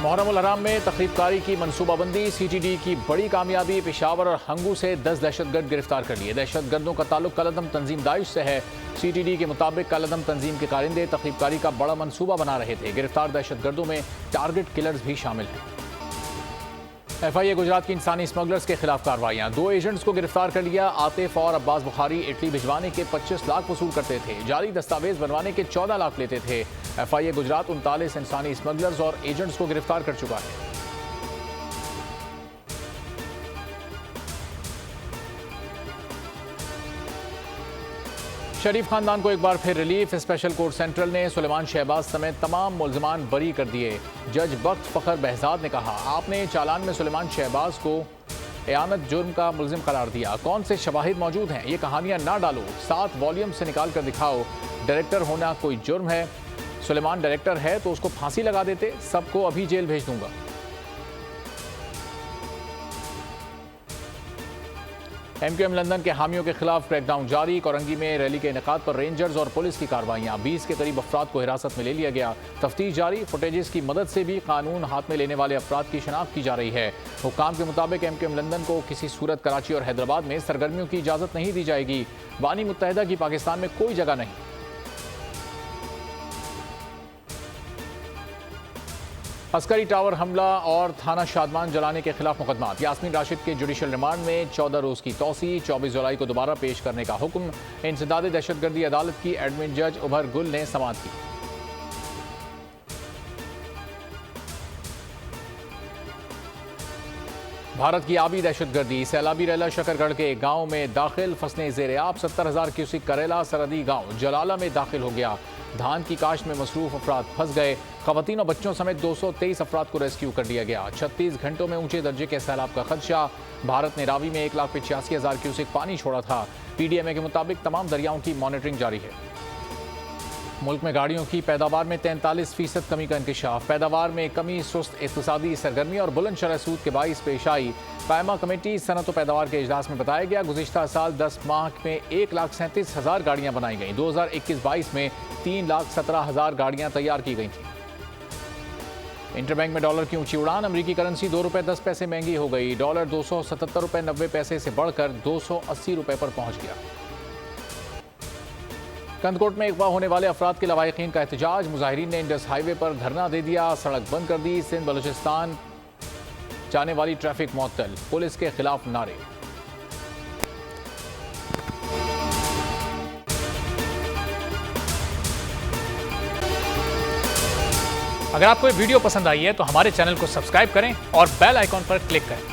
मुहर्रम उल हराम में तकरीबकारी की मनसूबाबंदी, सीटीडी की बड़ी कामयाबी। पेशावर और हंगू से 10 दहशतगर्द गिरफ्तार कर लिए। दहशतगर्दों का ताल्लुक कलअदम तंजीम दाइश से है। सीटीडी के मुताबिक कलअदम तंजीम के कारिंदे तकरीबकारी का बड़ा मनसूबा बना रहे थे। गिरफ्तार दहशतगर्दों में टारगेट किलर्स भी शामिल हैं। FIA गुजरात की इंसानी स्मगलर्स के खिलाफ कार्रवाइयां। 2 एजेंट्स को गिरफ्तार कर लिया। आतिफ और अब्बास बुखारी इटली भिजवाने के 25 लाख वसूल करते थे। जाली दस्तावेज बनवाने के 14 लाख लेते थे। FIA गुजरात 39 इंसानी स्मगलर्स और एजेंट्स को गिरफ्तार कर चुका है। शरीफ खानदान को एक बार फिर रिलीफ। स्पेशल कोर्ट सेंट्रल ने सुलेमान शहबाज समेत तमाम मुल्जिमान बरी कर दिए। जज बख्त फखर बहजाद ने कहा, आपने चालान में सुलेमान शहबाज को एआनत जुर्म का मुल्जिम करार दिया। कौन से शवाहिद मौजूद हैं, ये कहानियां ना डालो, 7 वॉल्यूम से निकाल कर दिखाओ। डायरेक्टर होना कोई जुर्म है? सुलेमान डायरेक्टर है तो उसको फांसी लगा देते। सबको अभी जेल भेज दूंगा। MQM लंदन के हामियों के खिलाफ क्रैकडाउन जारी। कोरंगी में रैली के इनेकाद पर रेंजर्स और पुलिस की कार्रवाइयां। 20 के करीब अफराद को हिरासत में ले लिया गया। तफ्तीश जारी। फुटेजेस की मदद से भी कानून हाथ में लेने वाले अफराद की शनाख्त की जा रही है। हुक्काम के मुताबिक MQM लंदन को किसी सूरत कराची और हैदराबाद में सरगर्मियों की इजाजत नहीं दी जाएगी। बानी मुत्तहिदा की पाकिस्तान में कोई जगह नहीं। अस्करी टावर हमला और थाना शादमान जलाने के खिलाफ मुकदमा। यास्मीन राशिद के जुडिशल रिमांड में 14 रोज की तौसी। 24 जुलाई को दोबारा पेश करने का हुक्म। इंसदाद दहशतगर्दी अदालत की एडमिन जज उभर गुल ने समाअत की। भारत की आबी दहशतगर्दी। सैलाबी रेला शकरगढ़ के गांव में दाखिल। फसलें ज़ेर आब। 70,000 क्यूसिक करेला सरहदी गांव जलाला में दाखिल हो गया। धान की काश्त में मसरूफ अफराद फंस गए। खवातीन और बच्चों समेत 223 अफराद को रेस्क्यू कर लिया गया। 36 घंटों में ऊंचे दर्जे के सैलाब का खदशा। भारत ने रावी में 1,85,000 क्यूसिक पानी छोड़ा था। PDMA के मुताबिक तमाम दरियाओं की मॉनिटरिंग जारी है। मुल्क में गाड़ियों की पैदावार में 43% कमी का इंकशाफ। पैदावार में कमी सुस्त इक़्तिसादी सरगर्मी और बुलंदशरह सूद के बाइस पेश आई। कायमा कमेटी सनत व पैदावार के इजलास में बताया गया, गुज़िश्ता साल 10 माह में 1,37,000 गाड़ियाँ बनाई गईं। 2021-22 में 3,17,000 गाड़ियाँ तैयार की गई थीं। इंटरबैंक में डॉलर की ऊंची उड़ान। अमरीकी करेंसी 2 रुपये 10 पैसे महंगी हो गई। डॉलर 277 रुपये 90 पैसे से बढ़कर 280 रुपये पर पहुंच गया। कंदकोट में अगवा होने वाले अफराद के लवाहिकीन का एहतजाज। मुजाहिरीन ने इंडस हाईवे पर धरना दे दिया। सड़क बंद कर दी। सिंध बलूचिस्तान जाने वाली ट्रैफिक मुअत्तल। पुलिस के खिलाफ नारे। अगर आपको ये वीडियो पसंद आई है तो हमारे चैनल को सब्सक्राइब करें और बेल आइकॉन पर क्लिक करें।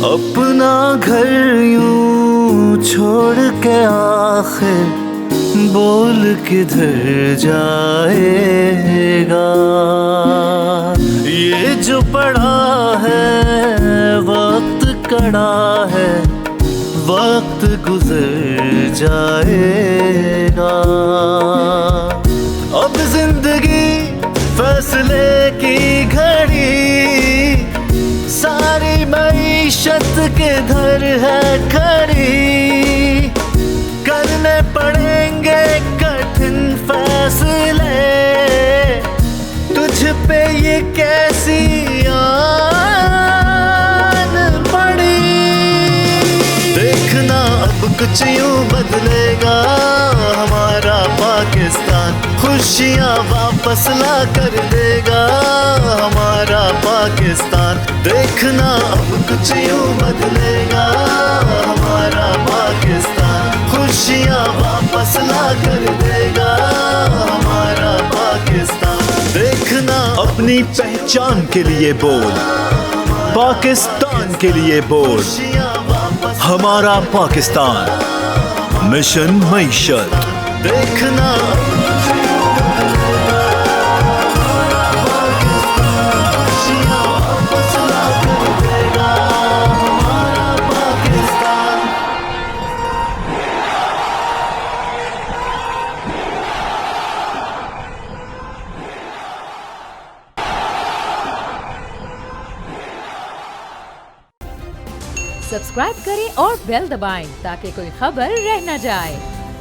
अपना घर यूं छोड़ के आखिर बोल किधर जाएगा। ये जो पड़ा है वक्त कड़ा है, वक्त गुजर जाएगा। अब जिंदगी फैसले की घड़ी, सारी मईशत के धर है खड़ी। करने पड़ेंगे कठिन फैसले, तुझ पे ये कैसी आन पड़ी। देखना अब कुछ यूं बदलेगा हमारा पाकिस्तान, खुशियाँ वापस ला कर देगा हमारा पाकिस्तान। देखना अब कुछ यूं बदलेगा हमारा पाकिस्तान, खुशियाँ वापस ला कर देगा हमारा पाकिस्तान। देखना अपनी पहचान के लिए बोल, पाकिस्तान के लिए बोल। हमारा पाकिस्तान, मिशन मईशत। देखना सब्सक्राइब करें और बेल दबाएं ताकि कोई खबर रह न जाए।